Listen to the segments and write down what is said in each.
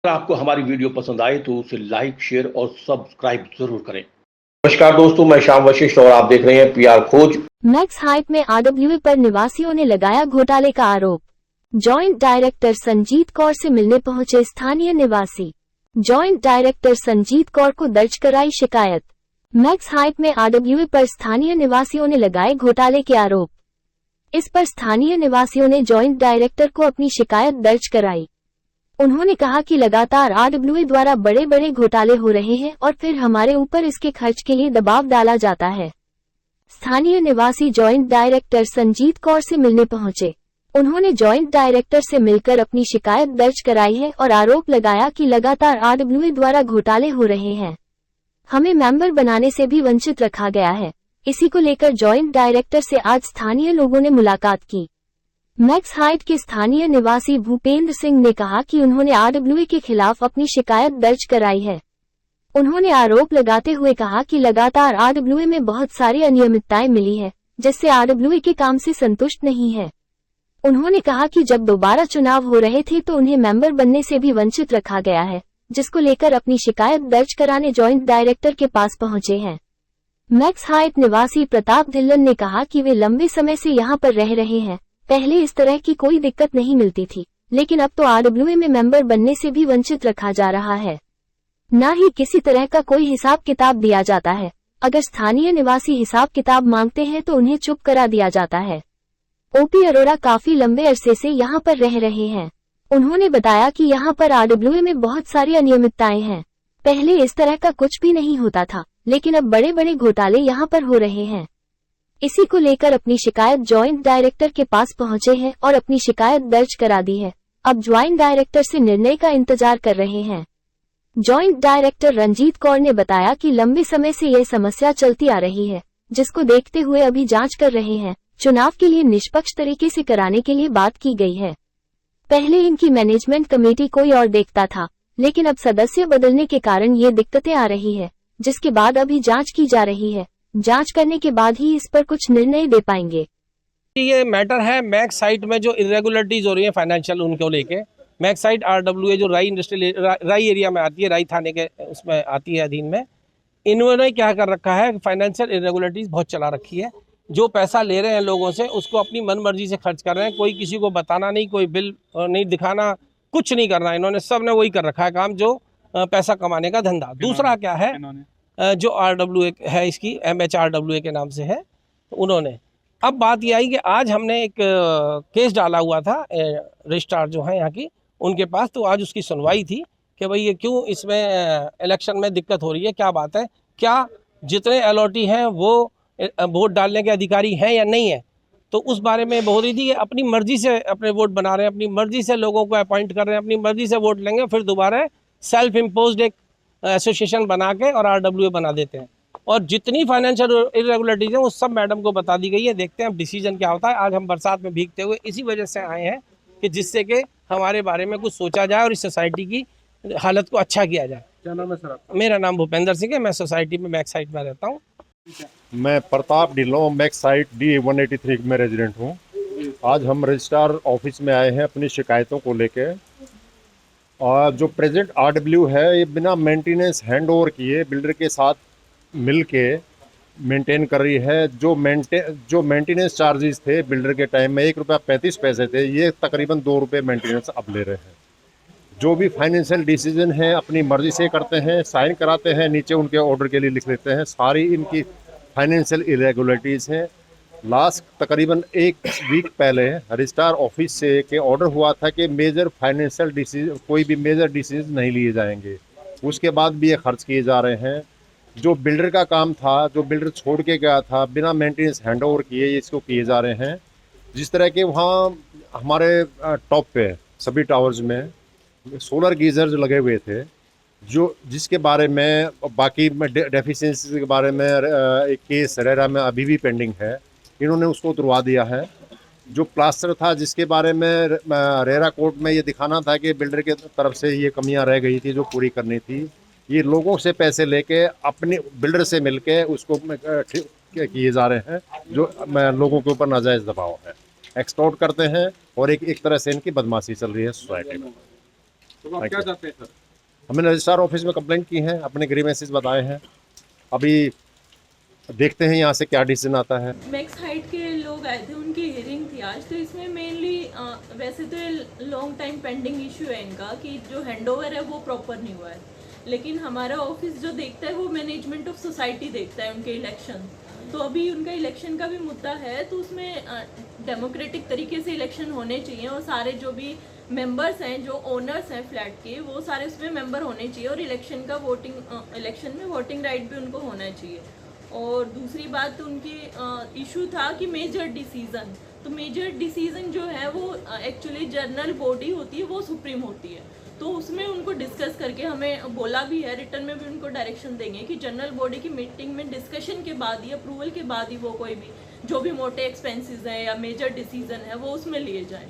अगर आपको हमारी वीडियो पसंद आए तो उसे लाइक, शेयर और सब्सक्राइब जरूर करें। नमस्कार दोस्तों, मैं श्याम वशिष्ठ और आप देख रहे हैं पीआर खोज। मैक्स हाइट में आरडब्ल्यूए पर निवासियों ने लगाया घोटाले का आरोप। जॉइंट डायरेक्टर संजीत कौर से मिलने पहुंचे स्थानीय निवासी। जॉइंट डायरेक्टर संजीत कौर को दर्ज कराई शिकायत। मैक्स हाइट में आरडब्ल्यूए पर स्थानीय निवासियों ने लगाए घोटाले के आरोप। इस पर स्थानीय निवासियों ने जॉइंट डायरेक्टर को अपनी शिकायत दर्ज कराई। उन्होंने कहा कि लगातार आरडब्ल्यूए द्वारा बड़े बड़े घोटाले हो रहे हैं और फिर हमारे ऊपर इसके खर्च के लिए दबाव डाला जाता है। स्थानीय निवासी जॉइंट डायरेक्टर संजीत कौर से मिलने पहुंचे। उन्होंने जॉइंट डायरेक्टर से मिलकर अपनी शिकायत दर्ज कराई है और आरोप लगाया कि लगातार आरडब्ल्यूए द्वारा घोटाले हो रहे हैं। हमें मेंबर बनाने से भी वंचित रखा गया है। इसी को लेकर जॉइंट डायरेक्टर से आज स्थानीय लोगों ने मुलाकात की। मैक्स हाइट के स्थानीय निवासी भूपेंद्र सिंह ने कहा कि उन्होंने आरडब्ल्यूए के खिलाफ अपनी शिकायत दर्ज कराई है। उन्होंने आरोप लगाते हुए कहा कि लगातार आरडब्ल्यूए में बहुत सारी अनियमितताएं मिली है, जिससे आरडब्ल्यूए के काम से संतुष्ट नहीं है। उन्होंने कहा कि जब दोबारा चुनाव हो रहे थे तो उन्हें मेंबर बनने से भी वंचित रखा गया है, जिसको लेकर अपनी शिकायत दर्ज कराने जॉइंट डायरेक्टर के पास पहुंचे हैं। मैक्स हाइट निवासी प्रताप धिल्लन ने कहा कि वे लंबे समय से यहां पर रह रहे हैं। पहले इस तरह की कोई दिक्कत नहीं मिलती थी, लेकिन अब तो आरडब्ल्यूए में मेंबर बनने से भी वंचित रखा जा रहा है। न ही किसी तरह का कोई हिसाब किताब दिया जाता है। अगर स्थानीय निवासी हिसाब किताब मांगते हैं तो उन्हें चुप करा दिया जाता है। ओपी अरोड़ा काफी लंबे अरसे से यहां पर रह रहे हैं। उन्होंने बताया कि यहां पर आरडब्ल्यूए में बहुत सारी अनियमितताएं हैं। पहले इस तरह का कुछ भी नहीं होता था, लेकिन अब बड़े बड़े घोटाले यहां पर हो रहे हैं। इसी को लेकर अपनी शिकायत जॉइंट डायरेक्टर के पास पहुंचे हैं और अपनी शिकायत दर्ज करा दी है। अब जॉइंट डायरेक्टर से निर्णय का इंतजार कर रहे हैं। जॉइंट डायरेक्टर रंजीत कौर ने बताया कि लंबे समय से यह समस्या चलती आ रही है, जिसको देखते हुए अभी जांच कर रहे हैं। चुनाव के लिए निष्पक्ष तरीके से कराने के लिए बात की गई है। पहले इनकी मैनेजमेंट कमेटी कोई और देखता था, लेकिन अब सदस्य बदलने के कारण ये दिक्कतें आ रही है, जिसके बाद अभी जांच की जा रही है। जांच करने के बाद ही इस पर कुछ निर्णय दे पाएंगे। ये मैटर है मैक्स साइट में जो इरेगुलरिटीज हो रही है फाइनेंशियल, उनको लेके मैक्स साइट आरडब्ल्यूए जो राई इंडस्ट्रियल राई एरिया में आती है, राई थाने के उसमें आती है अधीन में, इन्होंने क्या कर रखा है, फाइनेंशियल इरेगुलरिटीज बहुत चला रखी है। जो पैसा ले रहे हैं लोगों से उसको अपनी मनमर्जी से खर्च कर रहे हैं। कोई किसी को बताना नहीं, कोई बिल नहीं दिखाना, कुछ नहीं करना। इन्होंने सब ने वही कर रखा है काम, जो पैसा कमाने का धंधा। दूसरा क्या है, जो आरडब्ल्यूए है, इसकी MHRWA के नाम से है, तो उन्होंने अब बात यह आई कि आज हमने एक केस डाला हुआ था रजिस्ट्रार जो है यहाँ की, उनके पास। तो आज उसकी सुनवाई थी कि भाई ये क्यों इसमें इलेक्शन में दिक्कत हो रही है, क्या बात है, क्या जितने अलॉटी हैं वो वोट डालने के अधिकारी हैं या नहीं है। तो उस बारे में बोल रही थी कि अपनी मर्जी से अपने वोट बना रहे हैं, अपनी मर्जी से लोगों को अपॉइंट कर रहे हैं, अपनी मर्जी से वोट लेंगे, फिर दोबारा सेल्फ इम्पोज्ड एक एसोसिएशन बना के और आरडब्ल्यूए बना देते हैं। और जितनी फाइनेंशियल इरेगुलरिटीज हैं वो सब मैडम को बता दी गई है। देखते हैं अब डिसीजन क्या होता है। आज हम बरसात में भीगते हुए इसी वजह से आए हैं कि जिससे कि हमारे बारे में कुछ सोचा जाए और इस सोसाइटी की हालत को अच्छा किया जाए। क्या नाम है सर आपका? मेरा नाम भूपेंद्र सिंह है, मैं सोसाइटी में मैक्स साइट में रहता हूँ। मैं Pratap Dhillon max site D183 में रेजिडेंट हूँ। आज हम रजिस्ट्रार ऑफिस में आए हैं अपनी शिकायतों को लेके। और जो प्रेजेंट आरडब्ल्यू है, ये बिना मेंटेनेंस हैंड ओवर किए बिल्डर के साथ मिल के मेंटेन कर रही है। जो मेंटेनेंस चार्जेस थे बिल्डर के टाइम में ₹1.35 थे, ये तकरीबन ₹2 मेंटेनेंस अब ले रहे हैं। जो भी फाइनेंशियल डिसीजन है अपनी मर्जी से करते हैं, साइन कराते हैं, नीचे उनके ऑर्डर के लिए लिख लेते हैं। सारी इनकी फाइनेंशियल इरेगुलरिटीज़ हैं। लास्ट तकरीबन 1 वीक पहले रजिस्ट्रार ऑफिस से के ऑर्डर हुआ था कि मेजर फाइनेंशियल डिसीजन, कोई भी मेजर डिसीजन नहीं लिए जाएंगे। उसके बाद भी ये खर्च किए जा रहे हैं। जो बिल्डर का काम था, जो बिल्डर छोड़ के गया था, बिना मेंटेनेंस हैंड ओवर किए इसको किए जा रहे हैं। जिस तरह के वहाँ हमारे टॉप पे सभी टावर्स में सोलर गीजर्स लगे हुए थे, जो जिसके बारे में बाकी डेफिशिएंसी के बारे में एक केस रेरा में अभी भी पेंडिंग है, इन्होंने उसको उतरवा दिया है। जो प्लास्टर था, जिसके बारे में रेरा कोर्ट में ये दिखाना था कि बिल्डर के तरफ से ये कमियां रह गई थी जो पूरी करनी थी, ये लोगों से पैसे लेके अपने बिल्डर से मिलके उसको किए जा रहे हैं, जो लोगों के ऊपर नाजायज़ दबाव है, एक्सटॉर्ट करते हैं और एक तरह से इनकी बदमाशी चल रही है सोसाइटी में। तो आप क्या चाहते हैं सर? हमने रजिस्ट्रार ऑफिस में कंप्लेंट की है, अपने ग्रीवेंसेस बताए हैं। अभी देखते हैं यहाँ से क्या डिसीजन आता है। मैक्स हाइट के लोग आए थे, उनकी हियरिंग थी आज। तो इसमें मेनली वैसे तो लॉन्ग टाइम पेंडिंग इशू है इनका कि जो हैंडओवर है वो प्रॉपर नहीं हुआ है, लेकिन हमारा ऑफिस जो देखता है वो मैनेजमेंट ऑफ सोसाइटी देखता है उनके इलेक्शन। तो अभी उनका इलेक्शन का भी मुद्दा है, तो उसमें डेमोक्रेटिक तरीके से इलेक्शन होने चाहिए और सारे जो भी मेंबर्स हैं, जो ओनर्स हैं फ्लैट के, वो सारे उसमें मेंबर होने चाहिए और इलेक्शन का इलेक्शन में वोटिंग राइट भी उनको होना चाहिए। और दूसरी बात उनकी इशू था कि मेजर डिसीजन, तो मेजर डिसीजन जो है वो एक्चुअली जनरल बॉडी होती है, वो सुप्रीम होती है। तो उसमें उनको डिस्कस करके हमें बोला भी है, रिटर्न में भी उनको डायरेक्शन देंगे कि जनरल बॉडी की मीटिंग में डिस्कशन के बाद ही, अप्रूवल के बाद ही वो कोई भी जो भी मोटे एक्सपेंसेस हैं या मेजर डिसीजन है वो उसमें लिए जाएं।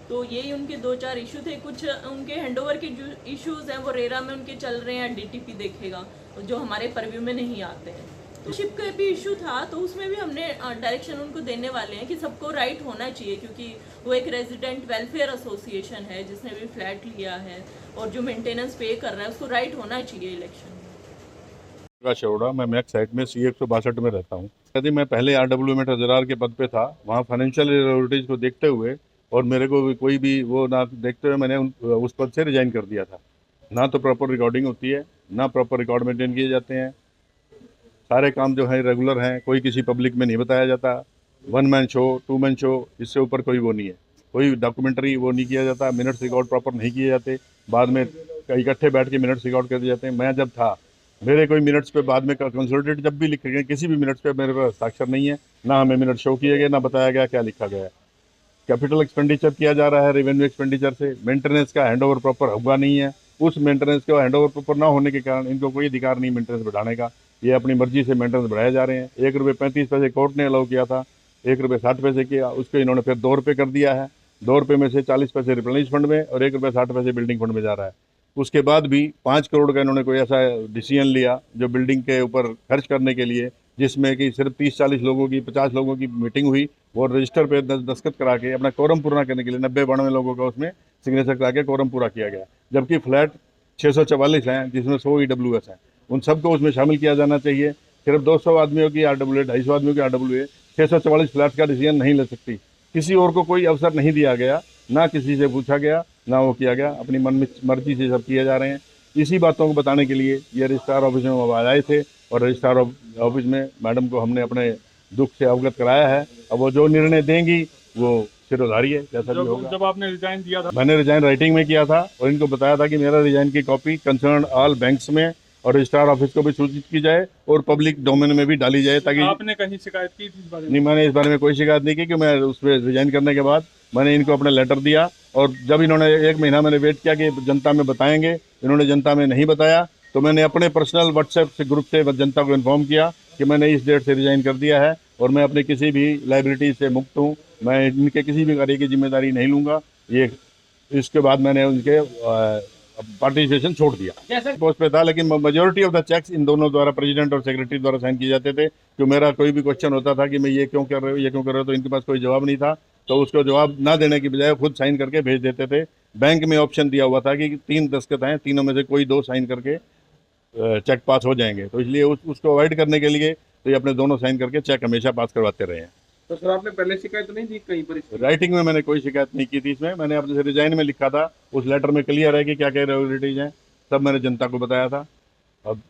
तो यही उनके 2-4 इशू थे। कुछ उनके हैंडओवर के जो इश्यूज हैं वो रेरा में उनके चल रहे हैं, डीटीपी देखेगा, जो हमारे परव्यू में नहीं आते हैं। तो शिप का भी इशू था, तो उसमें भी हमने डायरेक्शन उनको देने वाले हैं कि सबको राइट होना चाहिए, क्योंकि वो एक रेजिडेंट वेलफेयर एसोसिएशन है जिसने भी फ्लैट लिया है और जो मेंटेनेंस पे कर रहा है उसको राइट होना चाहिए इलेक्शन। प्रकाश अरोड़ा, मैं मैक्स साइट में सी 162 में रहता हूँ। यदि मैं पहले RW में ठेकेदार के पद पे था, वहाँ फाइनेंशियल इरेगुलरिटीज को देखते हुए और मेरे को भी कोई भी वो ना देखते हुए मैंने उस पद से रिजाइन कर दिया था। ना तो प्रॉपर रिकॉर्डिंग होती है, ना प्रॉपर रिकॉर्ड मेंटेन किए जाते हैं, सारे काम जो है रेगुलर हैं, कोई किसी पब्लिक में नहीं बताया जाता। 1 मैन शो 2 मैन शो, इससे ऊपर कोई वो नहीं है, कोई डॉक्यूमेंट्री वो नहीं किया जाता, मिनट्स रिकॉर्ड प्रॉपर नहीं किए जाते, बाद में इकट्ठे बैठ के मिनट्स रिकॉर्ड कर दिए जाते हैं। मैं जब था, मेरे कोई मिनट्स पे बाद में कंसोलिडेट जब भी लिखे गए, किसी भी मिनट्स पे मेरे पास हस्ताक्षर नहीं है, ना हमें मिनट शो किए गए, ना बताया गया क्या लिखा गया है। कैपिटल एक्सपेंडिचर किया जा रहा है रेवेन्यू एक्सपेंडिचर से, मेंटेनेंस का हैंडओवर प्रॉपर हुआ नहीं है। उस मेंटेनेंस का हैंडओवर प्रॉपर ना होने के कारण इनको कोई अधिकार नहीं मेंटेनेंस बढ़ाने का, ये अपनी मर्जी से मेंटेनेंस बढ़ाए जा रहे हैं। ₹1.35 कोर्ट ने अलाउ किया था, ₹1.60 किया, उसको इन्होंने फिर ₹2 कर दिया है। ₹2 में से 40 पैसे रिप्लेनिश फंड में और ₹1.60 बिल्डिंग फंड में जा रहा है। उसके बाद भी 5 करोड़ का इन्होंने कोई ऐसा डिसीजन लिया जो बिल्डिंग के ऊपर खर्च करने के लिए, जिसमें कि सिर्फ 30-40 लोगों की, 50 लोगों की मीटिंग हुई, वो रजिस्टर पे दस्तखत करा के अपना कोरम पूरा करने के लिए 90-92 लोगों का उसमें सिग्नेचर करा के कोरम पूरा किया गया। जबकि फ्लैट 644 हैं, जिसमें 100 EWS हैं, उन सबको उसमें शामिल किया जाना चाहिए। सिर्फ 200 आदमियों की RWA, 250 आदमियों की RWA 644 फ्लैट का डिसीजन नहीं ले सकती। किसी और को कोई अवसर नहीं दिया गया, ना किसी से पूछा गया, ना वो किया गया, अपनी मर्जी से सब किए जा रहे हैं। इसी बातों को बताने के लिए ये रजिस्ट्रार ऑफिस में आवाज आए थे और रजिस्ट्रार ऑफिस में मैडम को हमने अपने दुख से अवगत कराया है। अब वो जो निर्णय देंगी वो सिरोधारी है, जैसा भी होगा। जब आपने रिजाइन दिया था, मैंने रिजाइन राइटिंग में किया था और इनको बताया था कि मेरा रिजाइन की कॉपी कंसर्न ऑल बैंक्स में और रजिस्ट्रार ऑफिस को भी सूचित की जाए और पब्लिक डोमेन में भी डाली जाए, ताकि आपने कहीं शिकायत की थी इस बारे में? नहीं, मैंने इस बारे में कोई शिकायत नहीं की कि मैं उस पर रिजाइन करने के बाद मैंने इनको अपना लेटर दिया और जब इन्होंने 1 महीना मैंने वेट किया कि जनता में बताएंगे, इन्होंने जनता में नहीं बताया, तो मैंने अपने पर्सनल व्हाट्सएप से ग्रुप से जनता को इन्फॉर्म किया कि मैंने इस डेट से रिजाइन कर दिया है और मैं अपनी किसी भी लाइबिलिटी से मुक्त हूँ, मैं इनके किसी भी कार्य की जिम्मेदारी नहीं लूँगा। ये इसके बाद मैंने उनके पार्टिसिपेशन छोड़ दिया। पोस्ट पे था, लेकिन मेजोरिटी ऑफ द चेक्स इन दोनों द्वारा, प्रेसिडेंट और सेक्रेटरी द्वारा साइन किए जाते थे। तो मेरा कोई भी क्वेश्चन होता था कि मैं ये क्यों कर रहे हो, ये क्यों कर रहे हो, तो इनके पास कोई जवाब नहीं था, तो उसको जवाब ना देने की बजाय खुद साइन करके भेज देते थे। बैंक में ऑप्शन दिया हुआ था कि 3 दस्तखत हैं, तीनों में से कोई 2 साइन करके चेक पास हो जाएंगे, तो इसलिए उसको अवॉइड करने के लिए तो ये अपने दोनों साइन करके चेक हमेशा पास करवाते रहे हैं। तो सर आपने पहले शिकायत नहीं दी कहीं पर? राइटिंग में मैंने कोई शिकायत नहीं की थी इसमें, मैंने अपने रिजाइन में लिखा था, उस लेटर में क्लियर है कि क्या क्या रेगुलरिटीज हैं, सब मैंने जनता को बताया था। अब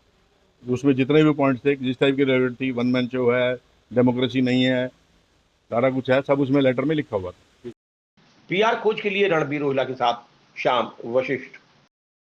उसमें जितने भी पॉइंट्स थे, जिस टाइप की रेगुलरिटी, 1 मैन शो है, डेमोक्रेसी नहीं है, सारा कुछ है, सब उसमें लेटर में लिखा हुआ था। PR खोज के लिए रणबीर रोहिला के साथ श्याम वशिष्ठ।